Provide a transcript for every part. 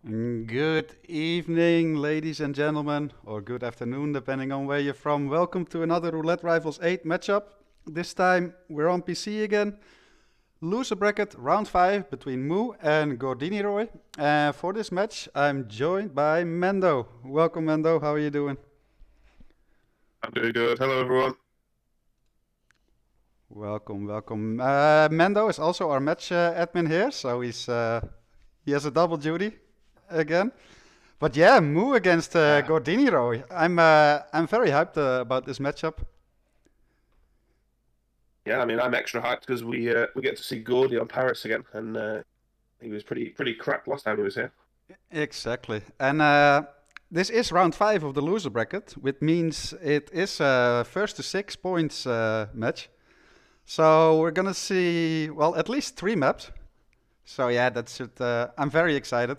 Good evening, ladies and gentlemen, or good afternoon, depending on where you're from. Welcome to another Roulette Rivals 8 matchup. This time we're on PC again. Loser bracket round 5 between Moo and Gordiniroy. For this match, I'm joined by Mendo. Welcome, Mendo. How are you doing? I'm doing good. Hello, everyone. Welcome. Mendo is also our match admin here, so he has a double duty again. But yeah, Moo against Yeah, Gordiniroy. I'm very hyped about this matchup. yeah. I mean, I'm extra hyped because we get to see Gordy on Paris again, and he was pretty crap last time he was here. Exactly. And this is round 5 of the loser bracket, which means it is a first to 6 points match. So we're gonna see, well, at least 3 maps. So yeah, that should. I'm very excited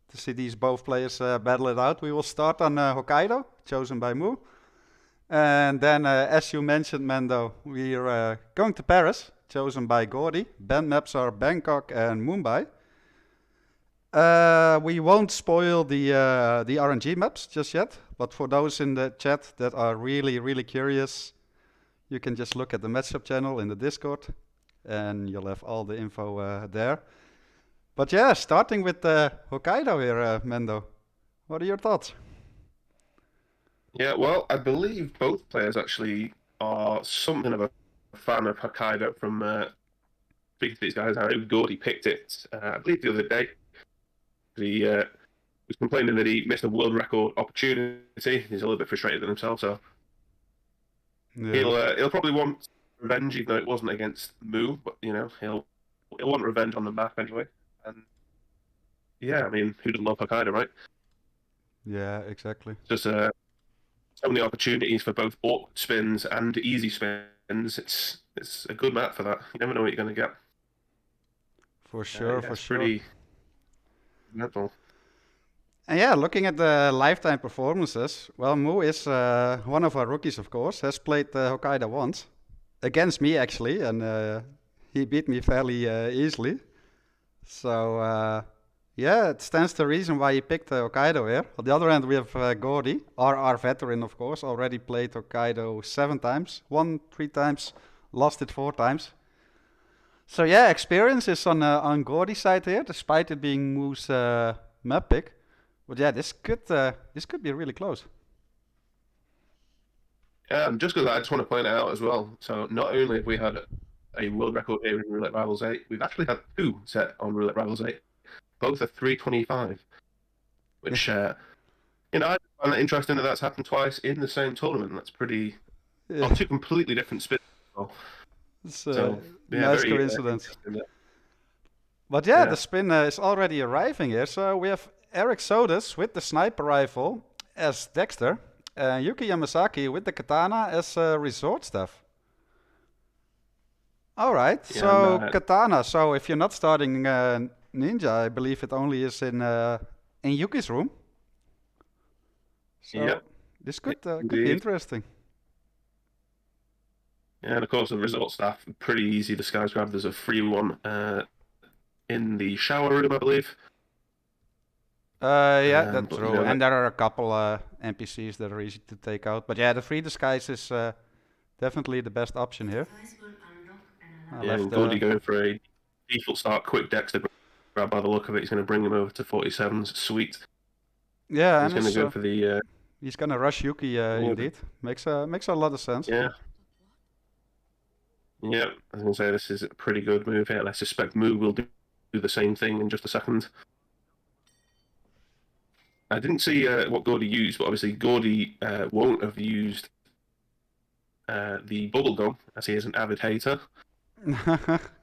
to see these both players battle it out. We will start on Hokkaido, chosen by Moo. And then, as you mentioned, Mendo, we're going to Paris, chosen by Gordy. Band maps are Bangkok and Mumbai. We won't spoil the RNG maps just yet, but for those in the chat that are really curious, you can just look at the matchup channel in the Discord, and you'll have all the info there. But yeah, starting with Hokkaido here, Mendo. What are your thoughts? Yeah, well, I believe both players actually are something of a fan of Hokkaido from speaking to these guys. I know Gordy picked it, I believe, the other day. He was complaining that he missed a world record opportunity. He's a little bit frustrated with himself, so Yeah. he'll probably want revenge, even though it wasn't against Moo. But he'll want revenge on the map anyway. And yeah, I mean, who doesn't love Hokkaido, right? Yeah, exactly. Just so many opportunities for both awkward spins and easy spins. It's a good map for that. You never know what you're going to get. For sure, Yeah, for it's sure. pretty mental. And yeah, looking at the lifetime performances, well, Moo is one of our rookies, of course, has played Hokkaido once. Against me, actually, and he beat me fairly easily. So, yeah, it stands to reason why he picked Hokkaido here. On the other hand, we have Gordy, our veteran, of course, already played Hokkaido 7 times, won 3 times, lost it 4 times. So yeah, experience is on Gordy's side here, despite it being Moo's map pick. But yeah, this could be really close. And just because I just want to point it out as well. So not only have we had a world record here in Roulette Rivals 8, we've actually had two set on Roulette Rivals 8. Both are 325, Yeah, which I find that interesting that that's happened twice in the same tournament. That's pretty yeah, well, two completely different spins. it's a So yeah, nice very coincidence. interesting. There. But yeah, the Yeah, spin is already arriving here. So we have Eric Sodas with the sniper rifle as Dexter, Yuki Yamasaki with the katana as resort staff. All right, yeah, and so katana. So if you're not starting ninja, I believe it only is in Yuki's room. yeah, So this could be indeed. interesting. Yeah, and of course, the resort staff pretty easy to disguise grab. There's a free one in the shower room, I believe. Yeah, that's But true. And there are a couple NPCs that are easy to take out. But yeah, the free disguise is definitely the best option here. I yeah, left and the Gordy going for a default start, quick Dexter grab. By the look of it, he's going to bring him over to 47s. Sweet. yeah, He's and going to it's, go for the he's gonna rush Yuki. Indeed, makes a lot of sense. yeah, yeah. I was going to say this is a pretty good move here. I suspect Moo will do the same thing in just a second. I didn't see what Gordy used, but obviously Gordy won't have used the bubble gum as he is an avid hater.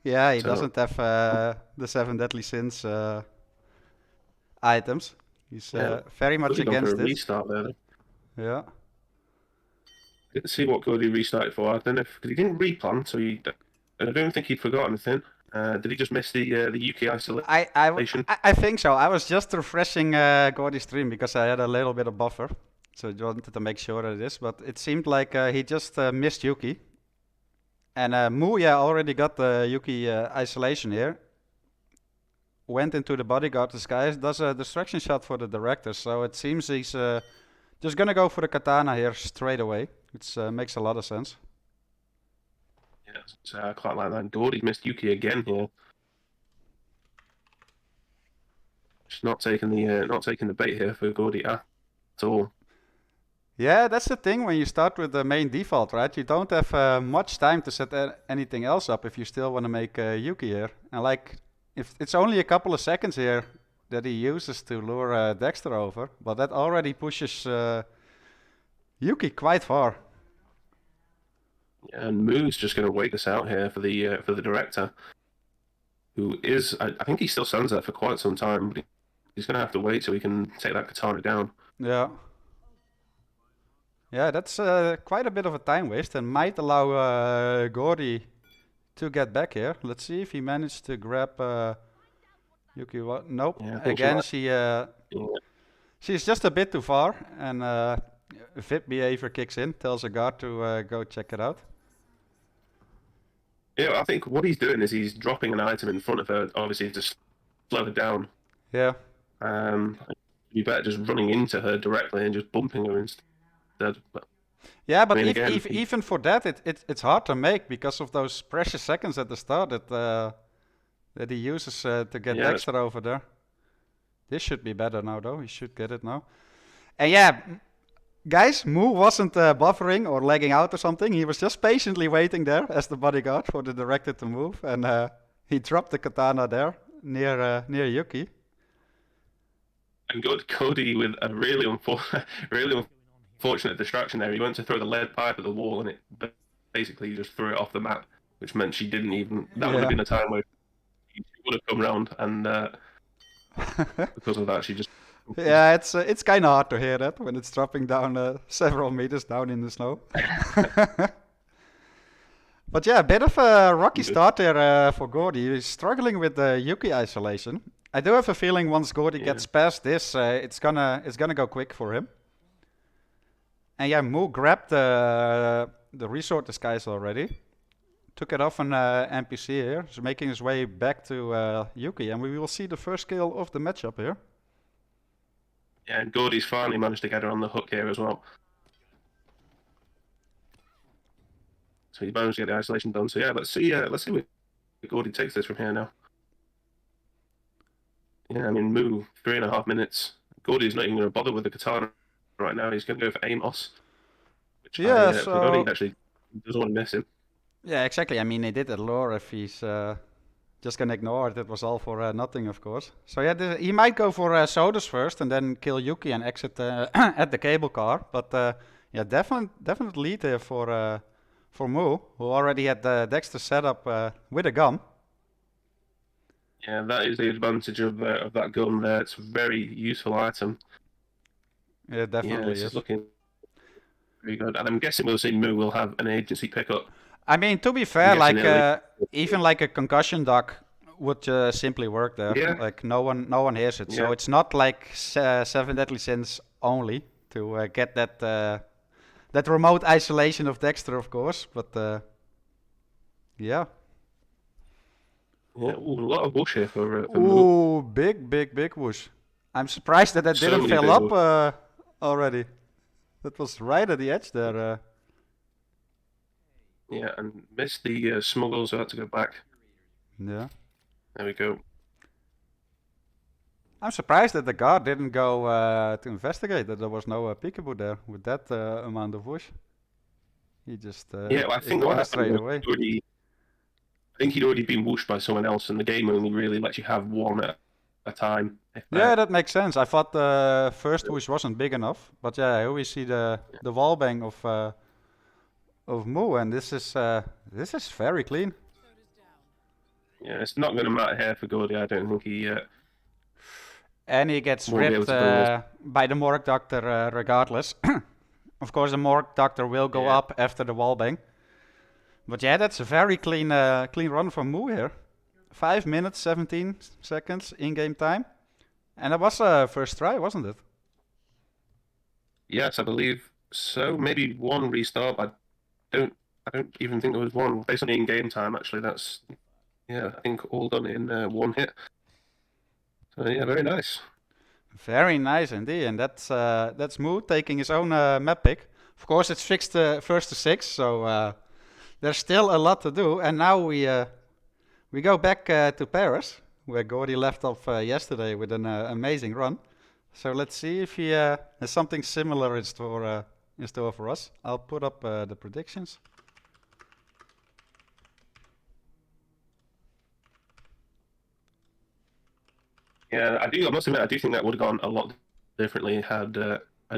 Yeah, he So doesn't have the seven deadly sins items. He's yeah, very much could have gone for a against it. restart there. Yeah. Didn't see what Gordy restarted for. I don't know because he didn't replan, so I don't think he'd forgot anything. Did he just miss the UK I, I, w- isolation? I think so. I was just refreshing Gordy's stream because I had a little bit of buffer. So I wanted to make sure that it is. But it seemed like he just missed Yuki. And Muya already got the Yuki isolation here. went into the bodyguard disguise, does a distraction shot for the director. So it seems he's just gonna go for the katana here straight away, which makes a lot of sense. Yeah, so I quite like that. Gordy missed Yuki again here. She's not taking the bait here for Gordy at all. Yeah, that's the thing when you start with the main default, right? You don't have much time to set anything else up if you still want to make Yuki here. And like, if it's only a couple of seconds here that he uses to lure Dexter over, but that already pushes Yuki quite far. Yeah, and Moo's just going to wait us out here for the director, who is I think he still stands there for quite some time, but he's going to have to wait so he can take that katana down. Yeah. Yeah, that's quite a bit of a time waste and might allow Gordy to get back here. Let's see if he managed to grab Yuki. Nope. Yeah, I think Again, yeah. she's just a bit too far, and VIP behavior kicks in, tells a guard to go check it out. Yeah, I think what he's doing is he's dropping an item in front of her, obviously to slow her down. Yeah. You better just running into her directly and just bumping her instead. But, Yeah, but I mean, again, even for that, it's hard to make because of those precious seconds at the start that he uses to get Yeah. Dexter over there. This should be better now, though. He should get it now. And yeah, guys, Moo wasn't buffering or lagging out or something. He was just patiently waiting there as the bodyguard for the director to move, and he dropped the katana there near Yuki. and Cody with a really unfortunate distraction there. He went to throw the lead pipe at the wall, and it basically just threw it off the map, which meant she didn't even. That would have been a time where she would have come round, and because of that, she just. Yeah, it's kind of hard to hear that when it's dropping down several meters down in the snow. But yeah, a bit of a rocky start there for Gordy. He's struggling with the Yuki isolation. I do have a feeling once Gordy gets past this, it's gonna go quick for him. And yeah, Moo grabbed the resort disguise already. Took it off an NPC here. He's making his way back to Yuki, and we will see the first kill of the matchup here. Yeah, and Gordy's finally managed to get her on the hook here as well. So he's managed to get the isolation done. So yeah, let's see where Gordy takes this from here now. Yeah, I mean, Moo, 3.5 minutes. Gordy's not even going to bother with the katana right now. He's going to go for Amos. Which so actually doesn't want to miss him. Yeah, exactly. I mean, he did it lure if he's just gonna ignore it. It was all for nothing, of course. So yeah, he might go for sodas first and then kill Yuki and exit at the cable car. But yeah, definite lead there for Moo, who already had Dexter set up with a gun. Yeah, that is the advantage of that gun there. It's a very useful item. Yeah, definitely is. It's looking very good. And I'm guessing we'll see Moo will have an agency pickup. I mean, to be fair, like even like a concussion duck would simply work there. Yeah. Like no one hears it, so it's not like Seven Deadly Sins only to get that remote isolation of Dexter, of course. But yeah. Yeah, a lot of whoosh here for Moo. Ooh, big whoosh. I'm surprised that didn't fill up already. That was right at the edge there. Yeah, and missed the smuggle, so I had to go back. Yeah. There we go. I'm surprised that the guard didn't go to investigate, that there was no peekaboo there with that amount of whoosh. He just I think ignored it straight away. I think he'd already been whooshed by someone else, and the game only really lets you have one at a time. Yeah, that makes sense. I thought the first whoosh wasn't big enough, but yeah, here we see the wall bang of Moo, and this is very clean. Yeah, it's not going to matter here for Gordy. I don't think he. And he gets ripped by the morgue doctor regardless. Of course, the morgue doctor will go up after the wall bang. But yeah, that's a very clean run from Moo here. 5 minutes, 17 seconds in-game time. And that was first try, wasn't it? Yes, I believe so. Maybe one restart. I don't even think there was one. Based on the in-game time, actually, that's I think all done in one hit. So yeah, very nice. Very nice indeed, and that's Moo taking his own map pick. Of course, it's fixed first to six, so there's still a lot to do. And now we go back to Paris, where Gordy left off yesterday with an amazing run. So let's see if he has something similar in store for us. I'll put up the predictions. Yeah, I do. I must admit, I do think that would have gone a lot differently had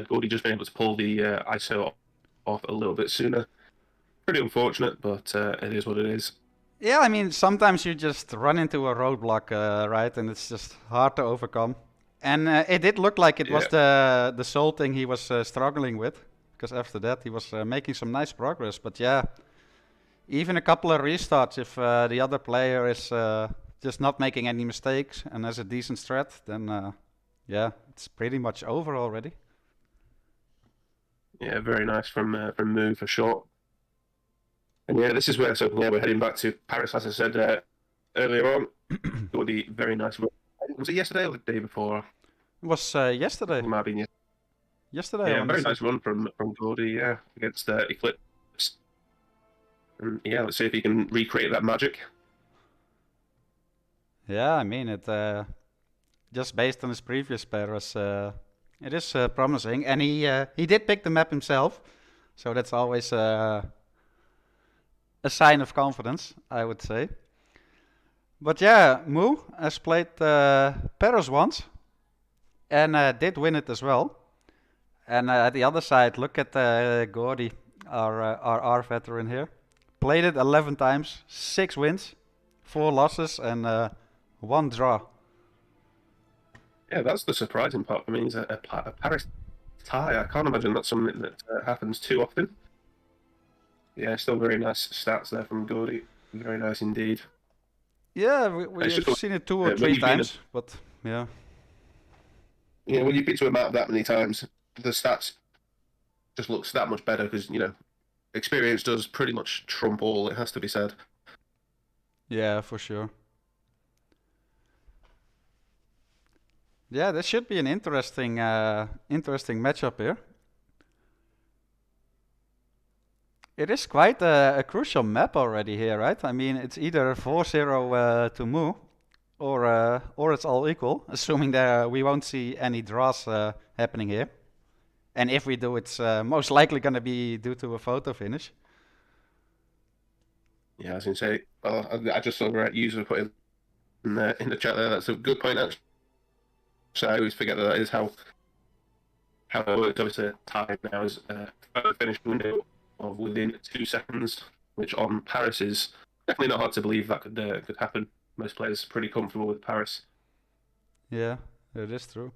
Gordy just been able to pull the ISO off a little bit sooner. Pretty unfortunate, but it is what it is. Yeah, I mean, sometimes you just run into a roadblock, right? And it's just hard to overcome. And it did look like it was Yeah. the soul thing he was struggling with, because after that he was making some nice progress. But yeah, even a couple of restarts, if the other player is just not making any mistakes and has a decent strat, then yeah, it's pretty much over already. Yeah, very nice from Moo for sure. And yeah, this is where we're heading back to Paris, as I said earlier on. Gordy, very nice. Was it yesterday or the day before? It was yesterday. It might have been yesterday. Yesterday, I Yeah, want to very say. nice run from Gordy. Yeah, against Eclipse. And yeah, let's see if he can recreate that magic. Yeah, I mean it. Just based on his previous pairs, it is promising, and he did pick the map himself, so that's always a sign of confidence, I would say. But yeah, Moo has played Paris once and did win it as well. And at the other side, look at Gordy, our veteran here. Played it 11 times, 6 wins, 4 losses, and 1 draw. Yeah, that's the surprising part for me is a Paris tie. I can't imagine that's something that happens too often. Yeah, still very nice stats there from Gordy. Very nice indeed. Yeah, we It's have just seen it 2 or when 3 you've been, times, but yeah. when you've been to a map that many times, the stats just looks that much better because experience does pretty much trump all. It has to be said. Yeah, for sure. Yeah, this should be an interesting matchup here. It is quite a crucial map already here, right? I mean, it's either 4-0 to Mu, or it's all equal, assuming that we won't see any draws happening here. And if we do, it's most likely going to be due to a photo finish. Yeah, I was going to say. Well, I just saw the user put in the chat there. That's a good point. Actually, so I always forget that is how it works. Obviously, time now is a finish window of within 2 seconds, which on Paris is definitely not hard to believe that could happen. Most players are pretty comfortable with Paris. Yeah, it is true.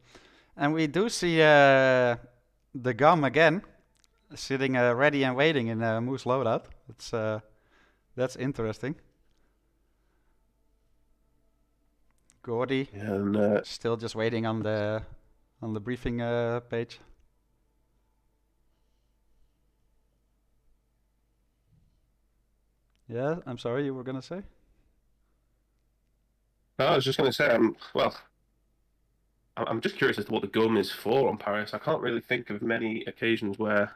And we do see the gum again, sitting ready and waiting in Moose loadout. That's interesting. Gordy And still just waiting on the briefing page. Yeah, I'm sorry, you were gonna say? no, I was just going to say, well, I'm just curious as to what the gum is for on Paris. I can't really think of many occasions where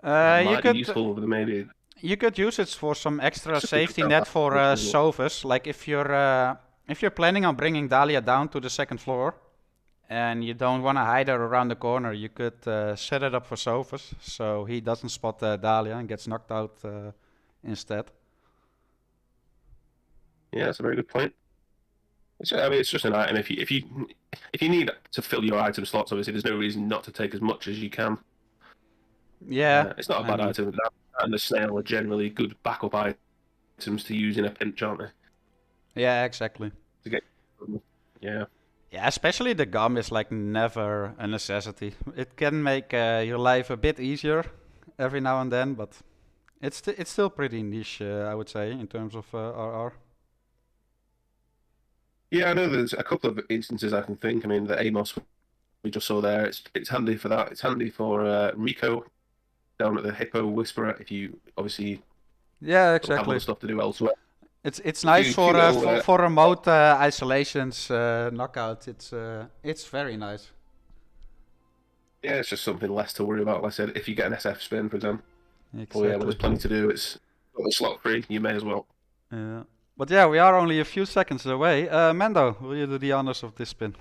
that You might be could useful, but maybe you could use it for some extra it's just a safety net for good sofas. Like if you're planning on bringing Dahlia down to the second floor and you don't want to hide her around the corner, you could set it up for sofas so he doesn't spot Dahlia and gets knocked out instead. Yeah, that's a very good point. I mean, it's just an item. If you need to fill your item slots, obviously, there's no reason not to take as much as you can. Yeah, It's not a I bad mean, item. That and the snail are generally good backup items to use in a pinch, aren't they? yeah, exactly. To get, yeah, Yeah, especially the gum is like never a necessity. It can make your life a bit easier every now and then, but it's still pretty niche, I would say, in terms of RR. yeah. I know there's a couple of instances I can think. I mean, the Amos we just saw there. It's handy for that. It's handy for Rico down at the Hippo Whisperer if you obviously Yeah, don't have other exactly. stuff to do elsewhere. It's nice Cute little, for remote isolations knockout. It's very nice. yeah, it's just something less to worry about. Like I said, if you get an SF spin, for example, yeah, well, there's Exactly. plenty to do. It's got the slot free. You may as well. Yeah. But yeah, we are only a few seconds away. Mando, will you do the honors of this spin?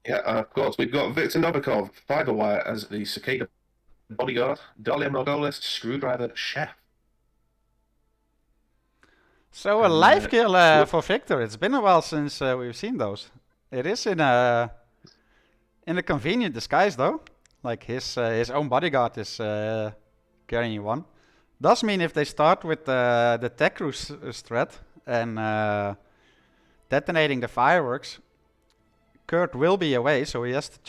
Yeah, of course. We've got Victor Novikov, Fiberwire as the Cicada bodyguard, Dalia Margolis, Screwdriver Chef. So a And live kill for Victor. It's been a while since we've seen those. It is in a convenient disguise though. Like his own bodyguard is carrying one. Does mean if they start with the tech cruise threat and detonating the fireworks, Kurt will be away, so he has to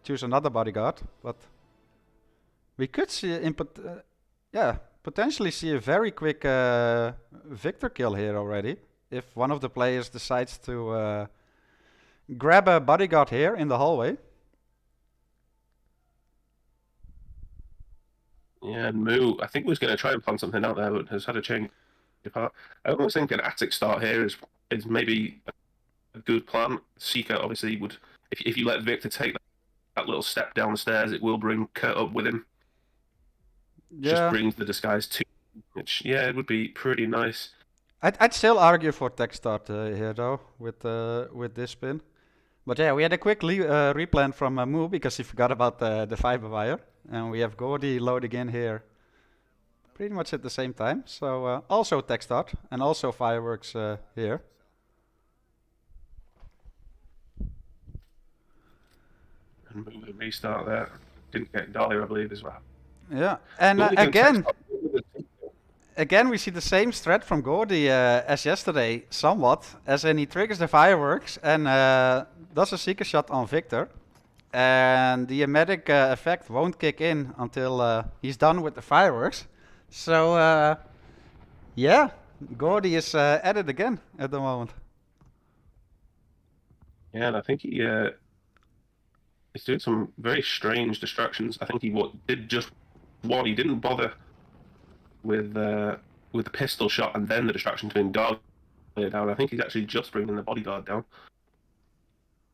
choose another bodyguard. But we could see potentially see a very quick Victor kill here already if one of the players decides to grab a bodyguard here in the hallway. yeah, and Moo, I think was going to try and plan something out there, but has had a change of heart. I almost think an attic start here is maybe a good plan. Seeker obviously would, if you let Victor take that little step down the stairs, it will bring Kurt up with him. Yeah, Just brings the disguise to, which yeah, it would be pretty nice. I'd still argue for tech start here though with this spin. But yeah, we had a quick replan from Moo because he forgot about the fiber wire, and we have Gordy loading in here pretty much at the same time. So also tech start and also fireworks here. And move the restart there. Didn't get Dahlia, I believe, as well. Yeah, and again we see the same threat from Gordy as yesterday, somewhat, as in he triggers the fireworks and does a seeker shot on Victor. And the emetic effect won't kick in until he's done with the fireworks. So, yeah, Gordy is at it again at the moment. Yeah, and I think he's doing some very strange distractions. I think he did just one. He didn't bother with the pistol shot and then the distraction to bring Dahlia down. I think he's actually just bringing the bodyguard down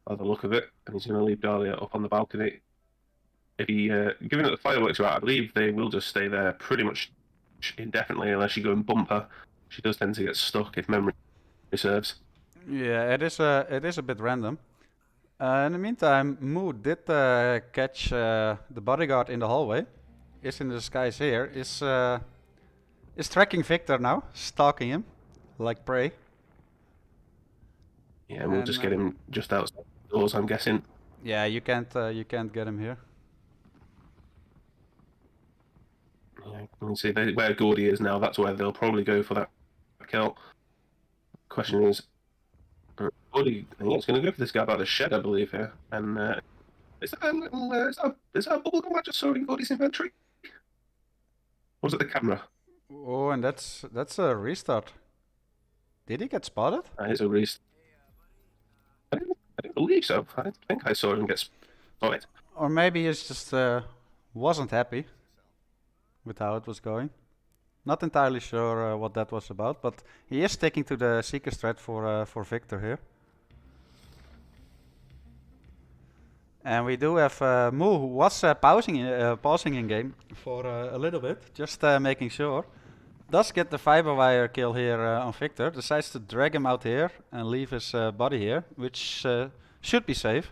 by the look of it, and he's going to leave Dahlia up on the balcony. If he, given that the fireworks are out, I believe they will just stay there pretty much indefinitely unless you go and bump her. She does tend to get stuck if memory serves. Yeah, it is a bit random. In the meantime, Moo did catch the bodyguard in the hallway. Is in the disguise here. Is tracking Victor now, stalking him like prey. Yeah, and we'll just get him just outside the doors, I'm guessing. Yeah, you can't get him here. Yeah, you can see where Gordy is now. That's where they'll probably go for that kill. Question is, Gordy, I think it's going to go for this guy by the shed, I believe here. And is that a little? Is that a bubblegum I just saw in Gordy's inventory? Or was it the camera? Oh, and that's a restart. Did he get spotted? That is a restart. I didn't believe so. I didn't think I saw him get spotted. Or maybe he just wasn't happy with how it was going. Not entirely sure what that was about, but he is sticking to the seeker strat for Victor here. And we do have Moo, who was pausing in game for a little bit, just making sure. Does get the fiber wire kill here on Victor, decides to drag him out here and leave his body here, which should be safe.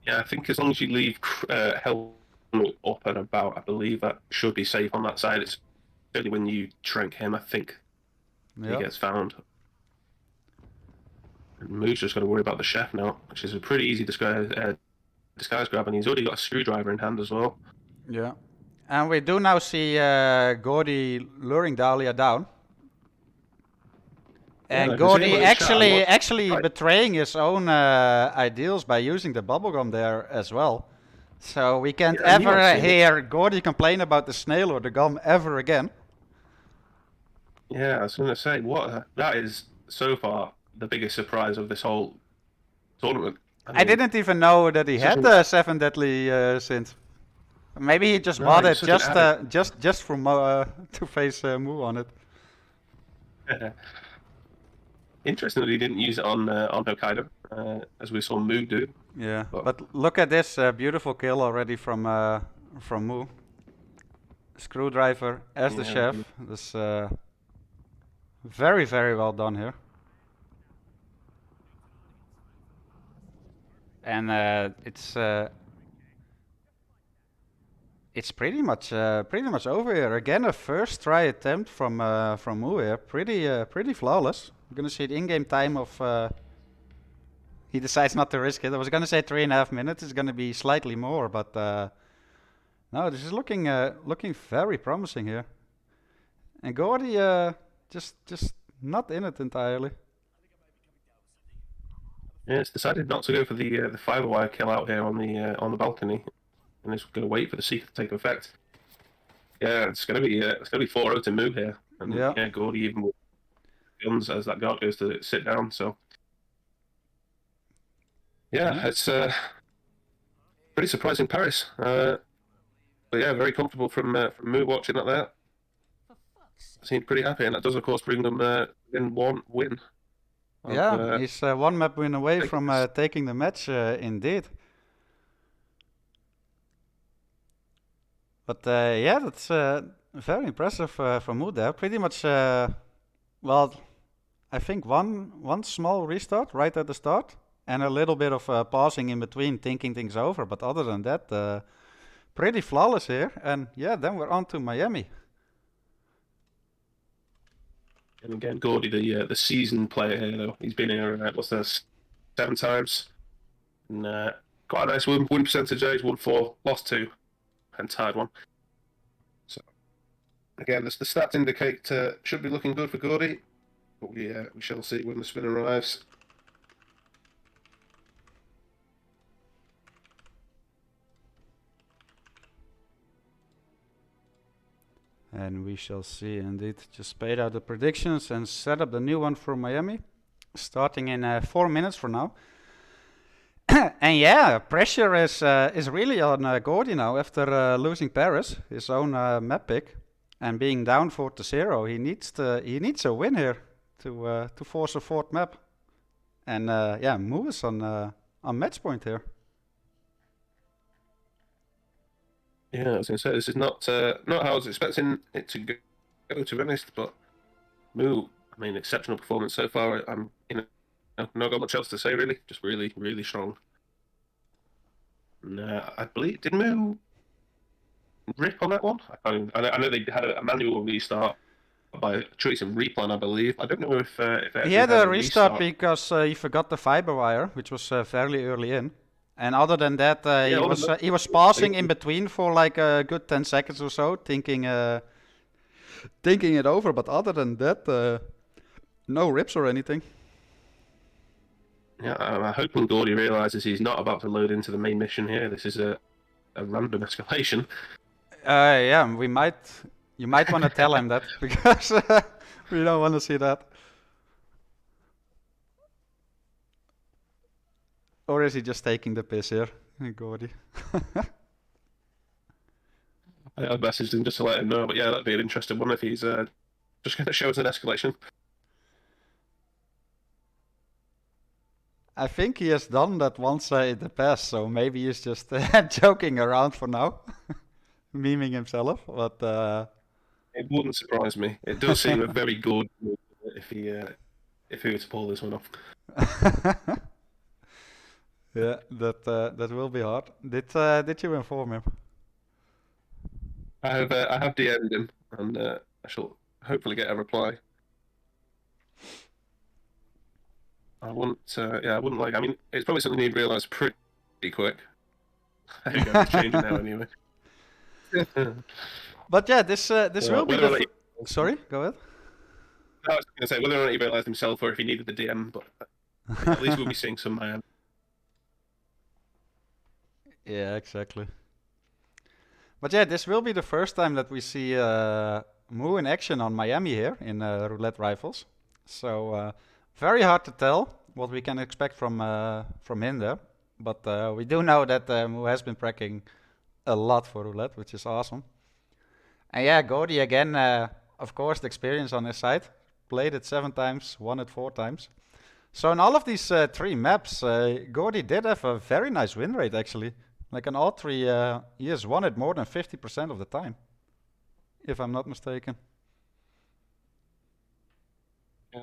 Yeah, I think as long as you leave helmet up and about, I believe that should be safe on that side. It's only when you trank him, I think, he gets found. And Moo's just got to worry about the chef now, which is a pretty easy disguise grab, and he's already got a screwdriver in hand as well. Yeah. And we do now see Gordy luring Dahlia down. And Yeah, Gordy actually betraying his own ideals by using the bubblegum there as well. So we can't ever hear Gordy complain about the snail or the gum ever again. Yeah, I was going to say, that is so far the biggest surprise of this whole tournament. I didn't even know that he had the 7 deadly sins. Maybe he just No, bought he's it such an addict. just for to face Moo on it. Interesting that he didn't use it on Hokkaido, as we saw Moo do. Yeah, But but look at this beautiful kill already from Moo. Screwdriver as the yeah, chef. This very very well done here. And it's pretty much over here. Again, a first try attempt from Moo here. Pretty flawless. I'm gonna see the in-game time of. He decides not to risk it. I was gonna say 3.5 minutes. It's gonna be slightly more, but no, this is looking very promising here. And Gordy just not in it entirely. yeah, it's decided not to go for the fiber wire kill out here on the balcony, and it's going to wait for the seeker to take effect. Yeah, it's going to be 4-0 to Moo here, and Yeah. yeah, Gordy even with guns as that guard goes to sit down. So yeah, it's pretty surprising Paris. But yeah, very comfortable from Moo watching that there. Seemed pretty happy, and that does of course bring them in one win. Yeah, he's one map win away take from this. taking the match, indeed. But yeah, that's very impressive from Moo there. Pretty much, well, I think one small restart right at the start, and a little bit of pausing in between, thinking things over. But other than that, pretty flawless here. And yeah, then we're on to Miami. And again, Gordy, the seasoned player here, though. He's been here, what's this, 7 times. And quite a nice win percentage there. He's won 4, lost 2, and tied 1. So, again, the stats indicate should be looking good for Gordy. But we shall see when the spin arrives. And we shall see indeed. Just spade out the predictions and set up the new one for Miami. Starting in 4 minutes from now. And yeah, pressure is really on Gordy now after losing Paris, his own map pick, and being down 4-0. He needs a win here to force a fourth map. And yeah, Moo is on match point here. Yeah, I was going to say, this is not how I was expecting it to go, to be honest, but Moo, I mean, exceptional performance so far. I'm, not got much else to say, really. Just really, really strong. And, I believe, did Moo rip on that one? I know they had a manual restart by choice and replan, I believe. I don't know if they actually He had a restart restart because he forgot the fiber wire, which was fairly early in. And other than that, Yeah, he was pausing in between for like a good 10 seconds or so, thinking it over. But other than that, no rips or anything. Yeah, I'm hoping Gordy realizes he's not about to load into the main mission here. This is a random escalation. Yeah, you might want to tell him that because we don't want to see that. Or is he just taking the piss here, Gordy? I messaged him just to let him know, but yeah, that'd be an interesting one if he's just going to show us an escalation. I think he has done that once in the past, so maybe he's just joking around for now, memeing himself. But it wouldn't surprise me. It does seem a very good move if he were to pull this one off. Yeah, that will be hard. Did you inform him? I have DM'd him, and I shall hopefully get a reply. I wouldn't like. I mean, it's probably something he'd realise pretty quick. There you go, it's changing now anyway. But yeah, this will be the. Sorry, go ahead. I was going to say whether or not he realised himself or if he needed the DM, but at least we'll be seeing some man. Yeah, exactly. But yeah, this will be the first time that we see Moo in action on Miami here in Roulette Rifles. So very hard to tell what we can expect from him there. But we do know that Moo has been practicing a lot for roulette, which is awesome. And yeah, Gordy again, of course, the experience on his side. Played it 7 times, won it 4 times. So in all of these 3 maps, Gordy did have a very nice win rate actually. Like in all 3 he has won it more than 50% of the time, if I'm not mistaken.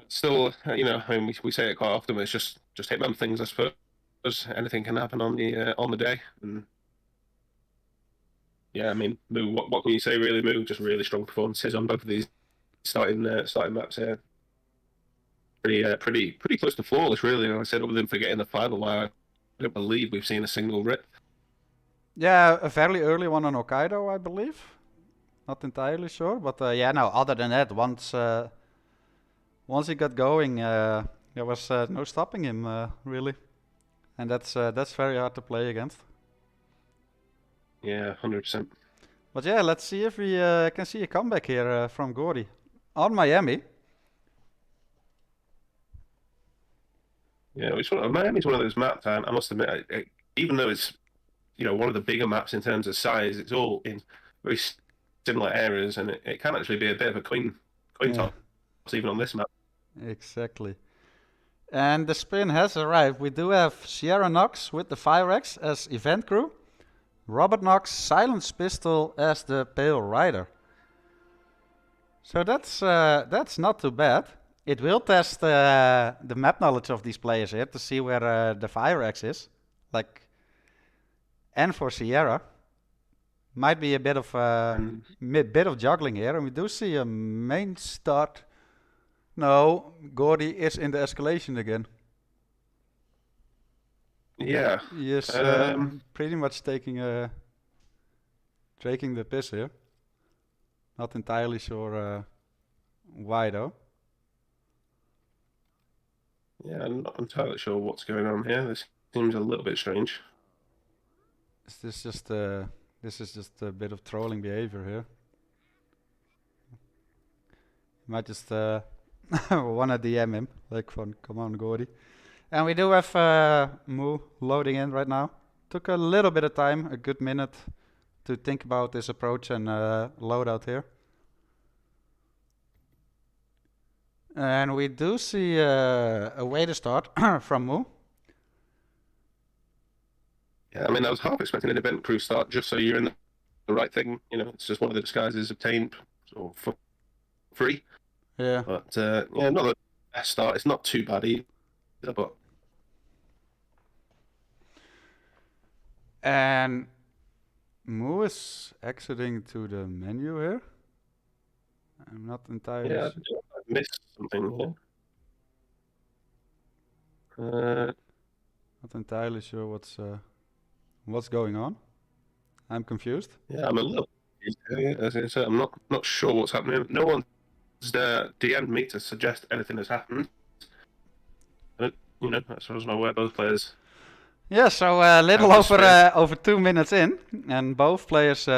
Still, I mean, we say it quite often, but it's just hitman things, I suppose. Anything can happen on the day, and yeah, I mean, Moo, what can you say really? Moo, just really strong performances on both of these starting maps here. Pretty close to flawless, really. Like I said, other than forgetting the final wire, I don't believe we've seen a single rip. Yeah, a fairly early one on Hokkaido, I believe. Not entirely sure, but yeah, no. Other than that, once he got going, there was no stopping him really, and that's very hard to play against. Yeah, 100%. But yeah, let's see if we can see a comeback here from Gordy on Miami. Yeah, Miami's one of those maps. I must admit, even though it's one of the bigger maps in terms of size, it's all in very similar areas, and it can actually be a bit of a coin Yeah. toss even on this map. Exactly. And the spin has arrived. We do have Sierra Knox with the Firex as event crew, Robert Knox Silence Pistol as the Pale Rider. So that's not too bad. It will test the map knowledge of these players here to see where the Firex is. Like, and for Sierra, might be a bit of juggling here, and we do see a main start. No, Gordy is in the escalation again. Yeah. He is pretty much taking the piss here. Not entirely sure why though. Yeah, I'm not entirely sure what's going on here. This seems a little bit strange. Is this just a bit of trolling behavior here? You might just wanna DM him, like from come on Gordy. And we do have Moo loading in right now. Took a little bit of time, a good minute, to think about this approach and load out here. And we do see a way to start from Moo. Yeah, I mean, I was half expecting an event crew start just so you're in the right thing. It's just one of the disguises obtained for free. Yeah. But yeah, not the best start. It's not too bad either, but. And Moo is exiting to the menu here. I'm not entirely Yeah, sure. I missed something here. Not entirely sure what's going on. I'm confused. Yeah, I'm a little confused. As I said, I'm not sure what's happening. No one's DM'd me to suggest anything has happened. That's as far as I'm aware, both players. Yeah, so a little over 2 minutes in, and both players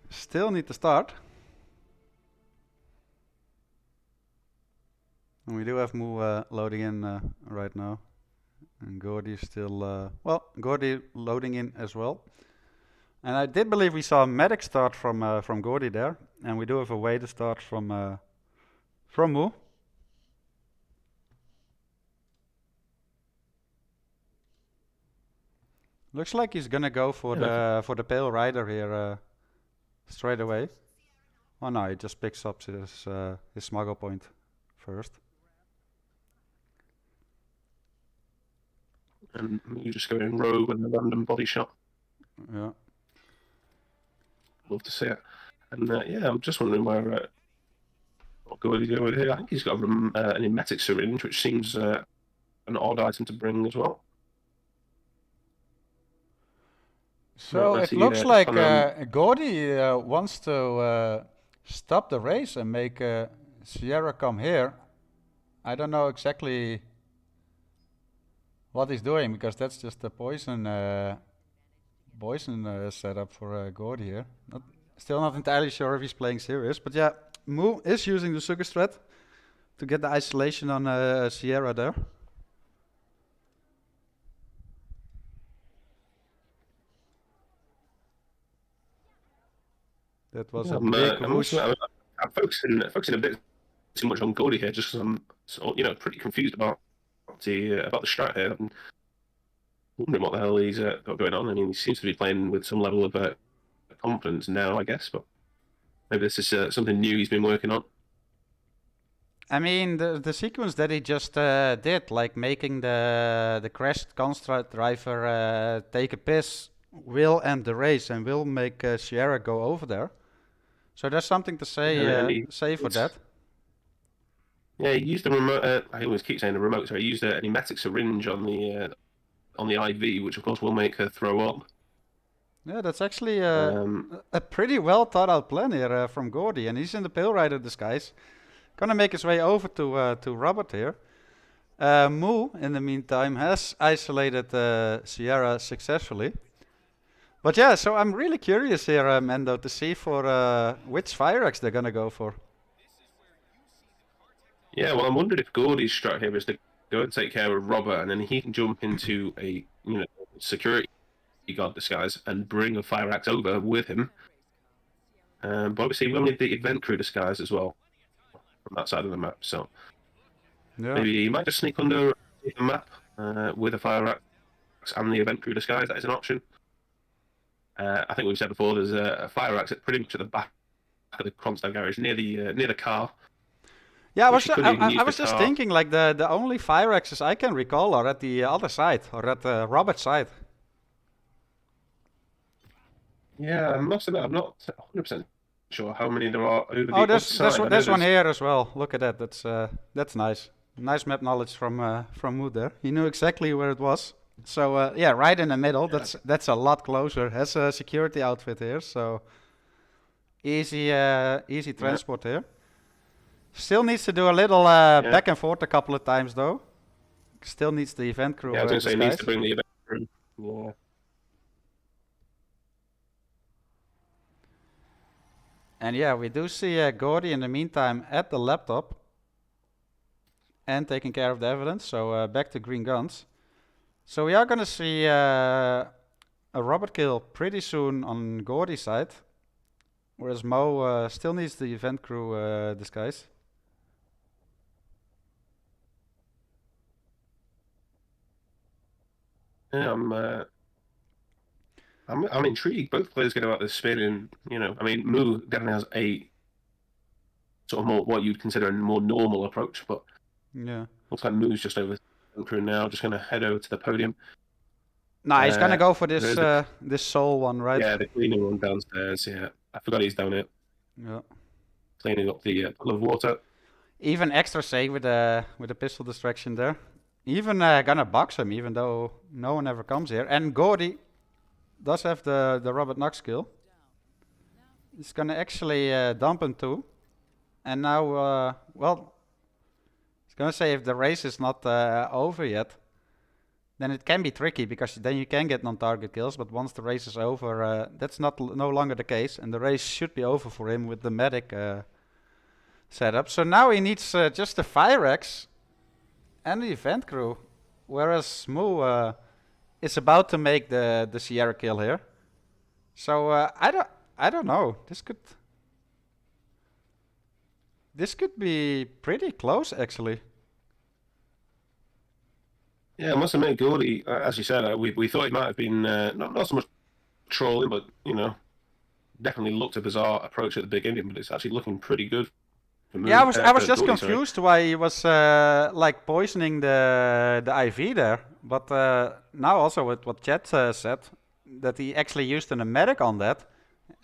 still need to start. And we do have Moo loading in right now. And Gordy still, Gordy loading in as well. And I did believe we saw a medic start from Gordy there. And we do have a way to start from Moo. Looks like he's gonna go for the Pale Rider here straight away. Oh no, he just picks up his smuggle point first. And you just go in rogue with a random body shot. Yeah. Love to see it. And yeah, I'm just wondering where what Gordy's doing with here. I think he's got an emetic syringe, which seems an odd item to bring as well. So it looks like Gordy wants to stop the race and make Sierra come here. I don't know exactly what he's doing, because that's just a poison setup for Gordy here. Still not entirely sure if he's playing serious, but yeah, Moo is using the sugar strat to get the isolation on Sierra there. That was Yeah, a big I must whoosh. admit, I'm focusing a bit too much on Gordy here, just because I'm pretty confused about the strat here. I'm wondering what the hell he's got going on. I mean, he seems to be playing with some level of confidence now, I guess, but maybe this is something new he's been working on. I mean, the sequence that he just did, like making the crashed construct driver take a piss, will end the race and will make Sierra go over there. So there's something to And say for that. he used the remote. I always keep saying the remote. So he used an emetic syringe on the IV, which of course will make her throw up. Yeah, that's actually Um, a pretty well thought out plan here from Gordy, and he's in the Pale Rider disguise. Gonna make his way over to Robert here. Moo, in the meantime, has isolated Sierra successfully. But yeah, so I'm really curious here, Mendo, to see for which Fire Axe they're gonna go for. yeah, well, I'm wondering if Gordy's strat here is to go and take care of Robert, and then he can jump into a security guard disguise and bring a fire axe over with him. But obviously, we'll need the event crew disguise as well from that side of the map. So Yeah. maybe he might just sneak under the map with a fire axe and the event crew disguise. That is an option. I think we've said before there's a fire axe pretty much at the back of the Kronstadt garage near the car. Yeah, Which you could even use I the was just car. thinking like the only Fire Axes I can recall are at the other side or at Robert's side. Yeah, I must admit, I'm not 100% sure how many there are over Oh, the other side. I know there's one here as well. Look at that. That's nice. Nice map knowledge from Mood there. He knew exactly where it was. So yeah, right in the middle. That's a lot closer. Has a security outfit here, so easy transport here. Still needs to do a little back and forth a couple of times though. Still needs the event crew. Yeah, I was going to say he needs disguise. to bring the event crew. Yeah. And yeah, we do see Gordy in the meantime at the laptop and taking care of the evidence. So back to green guns. So we are gonna see a Robert kill pretty soon on Gordy's side, whereas Mo still needs the event crew disguise. Yeah, I'm intrigued. Both players get about this spin, and I mean, Moo definitely has a sort of more what you'd consider a more normal approach, but Yeah. looks like Moo's just over the crew now, just going to head over to the podium. Nah, he's gonna go for there's this soul one, right? Yeah, the cleaning one downstairs. Yeah, I forgot he's down here Yeah. cleaning up the puddle of water. Even extra safe with the pistol distraction there. Even gonna box him, even though no one ever comes here. And Gordy does have the Robert Knox skill. He's gonna actually dump him too. And now, well, I was gonna say if the race is not over yet, then it can be tricky because then you can get non-target kills. But once the race is over, that's no longer the case, and the race should be over for him with the medic setup. So now he needs just the Fire Axe and the event crew, whereas Moo is about to make the Sierra kill here. So I don't know. This could be pretty close actually. Yeah, I must admit, Gordy, as you said, we thought it might have been not so much trolling, but definitely looked a bizarre approach at the beginning, but it's actually looking pretty good. Yeah, I was just Gordy, confused why he was like poisoning the IV there, but now also with what Chet said, that he actually used an medic on that.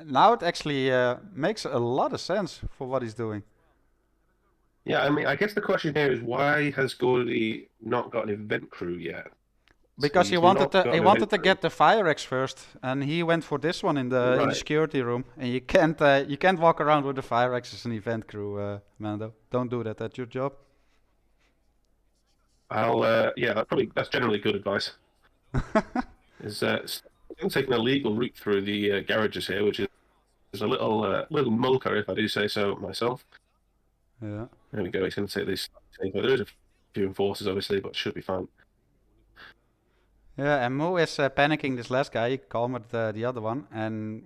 Now it actually makes a lot of sense for what he's doing. Yeah, I mean, I guess the question here is why has Gordy not got an event crew yet? Because he wanted to get the Fire Axe first, and he went for this one in the security room. And you can't walk around with the Fire Axe as an event crew, Mando. Don't do that. That's your job. Yeah, that's generally good advice. Is taking a legal route through the garages here, which is a little mulker, if I do say so myself. Yeah. There we go. He's going to take this. There is a few enforcers, obviously, but should be fine. Yeah, and Mo is panicking this last guy. He calmed the other one, and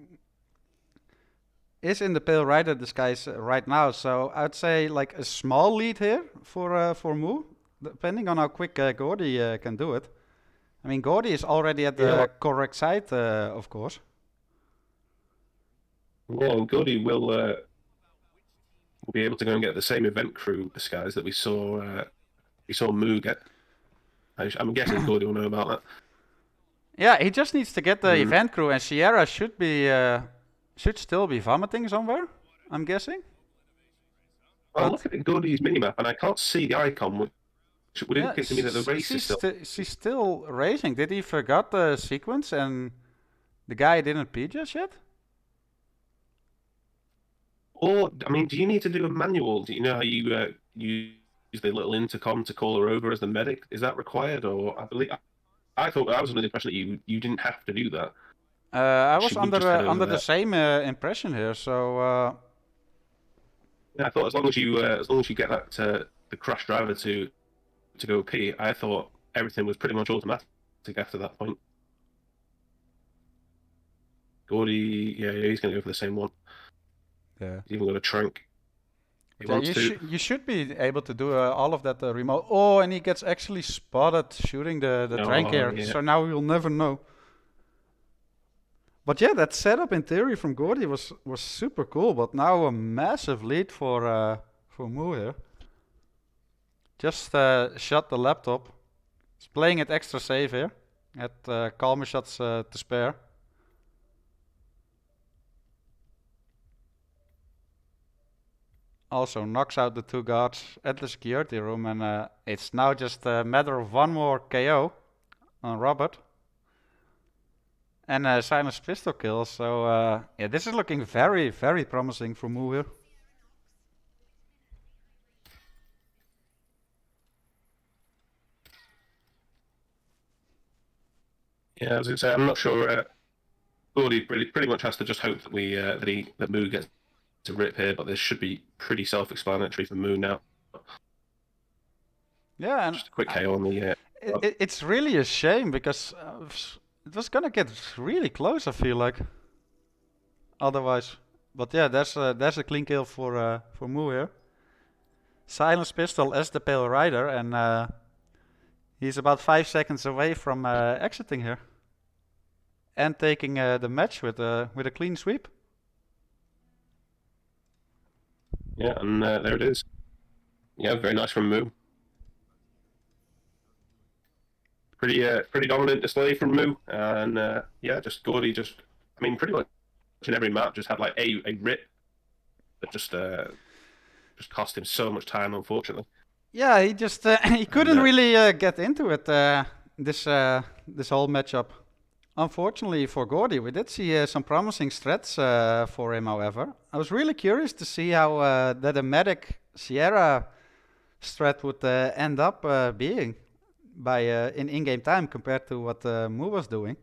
is in the Pale Rider disguise right now, so I'd say like a small lead here for Moo, depending on how quick Gordy can do it. I mean, Gordy is already at Yeah, the correct side, of course. yeah, and Gordy will be able to go and get the same event crew disguise that we saw Moo get. I'm guessing Gordy will know about that. Yeah, he just needs to get the Mm. event crew, and Sierra should still be vomiting somewhere. I'm guessing. Well, I'm But looking at Gordy's minimap, and I can't see the icon, which would yeah, indicate to me that the race is still. she's still racing. Did he forgot the sequence and the guy didn't pee just yet? Or, I mean, do you need to do a manual? Do you know how you use the little intercom to call her over as the medic? Is that required? Or I thought I was under the impression that you didn't have to do that. I She was would just head over under the there. same impression here. So Yeah, I thought as long as you get that the crash driver to go pee, I thought everything was pretty much automatic after that point. Gordy, yeah, he's going to go for the same one. yeah. He's even got a trank. He Yeah, wants to. you should be able to do all of that remote. Oh, and he gets actually spotted shooting the trank Oh, here. yeah. So now we'll never know. But yeah, that setup in theory from Gordy was super cool. But now a massive lead for Moo here. Just shot the laptop. He's playing it extra safe here. At calmer shots to spare. Also knocks out the two guards at the security room, and it's now just a matter of one more KO on Robert. And Silence pistol kill, so yeah, this is looking very, very promising for Moo here. Yeah, as I say, I'm not sure. Gordy pretty much has to just hope that that Moo gets to rip here, but this should be pretty self-explanatory for Moo now. Yeah, and Just a quick KO on the. it's really a shame because it was gonna get really close, I feel like. Otherwise, but yeah, there's a clean kill for Moo here. Silence pistol as the Pale Rider, and he's about 5 seconds away from exiting here and taking the match with a clean sweep. Yeah, and there it is. Yeah, very nice from Moo. Pretty dominant display from Moo, and yeah, just Gordy I mean, pretty much in every map just had like a rip that just cost him so much time, unfortunately. Yeah, he just he couldn't No. really get into it this whole matchup. Unfortunately for Gordy, we did see some promising strats for him. However, I was really curious to see how that a medic Sierra strat would end up being by in-game time compared to what Moo was doing.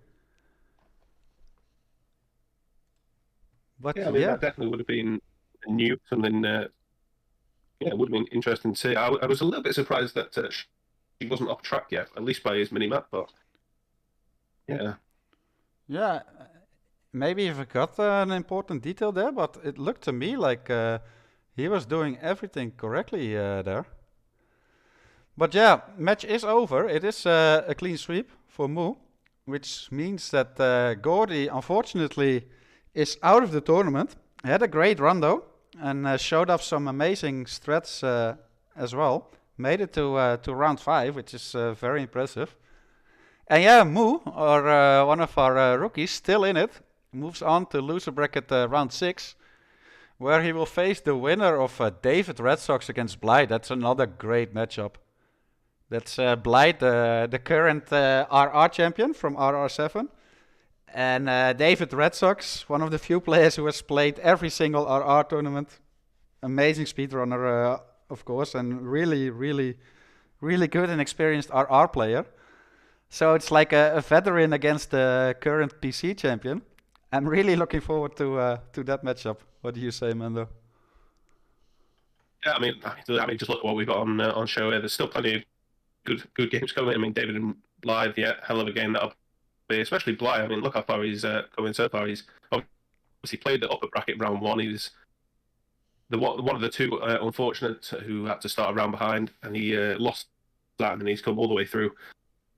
But Yeah, I mean that definitely would have been new, something. Yeah, it would have been interesting to see. I was a little bit surprised that she wasn't off track yet, at least by his mini map. But yeah, yeah, maybe he forgot an important detail there, but it looked to me like he was doing everything correctly there. But yeah, match is over. It is a clean sweep for Moo, which means that Gordy, unfortunately, is out of the tournament. He had a great run though, and showed off some amazing strats as well. Made it to round 5, which is very impressive. And yeah, Moo, or one of our rookies, still in it, moves on to loser bracket round 6, where he will face the winner of David Red Sox against Blythe. That's another great matchup. That's Blythe, the current RR champion from RR7. And David Red Sox, one of the few players who has played every single RR tournament. Amazing speedrunner, of course, and really, really, really good and experienced RR player. So it's like a veteran against the current PC champion. I'm really looking forward to that matchup. What do you say, Mando? yeah. I mean, just look at what we've got on show here. There's still plenty of good games coming. I mean, David and Blythe, yeah, hell of a game that'll be, especially Blythe. I mean, look how far he's going so far. He's obviously played the upper bracket round one. He was one of the two unfortunate who had to start a round behind, and he lost that, and then he's come all the way through.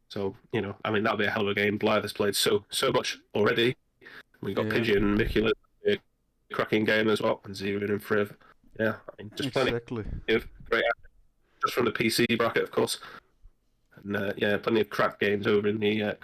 So I mean, that'll be a hell of a game. Blythe has played so much already. We got Pigeon, Mikula, cracking game as well, and Zero and Friv. Yeah, I mean, just plenty of great action. Just from the PC bracket, of course. And plenty of crap games over in the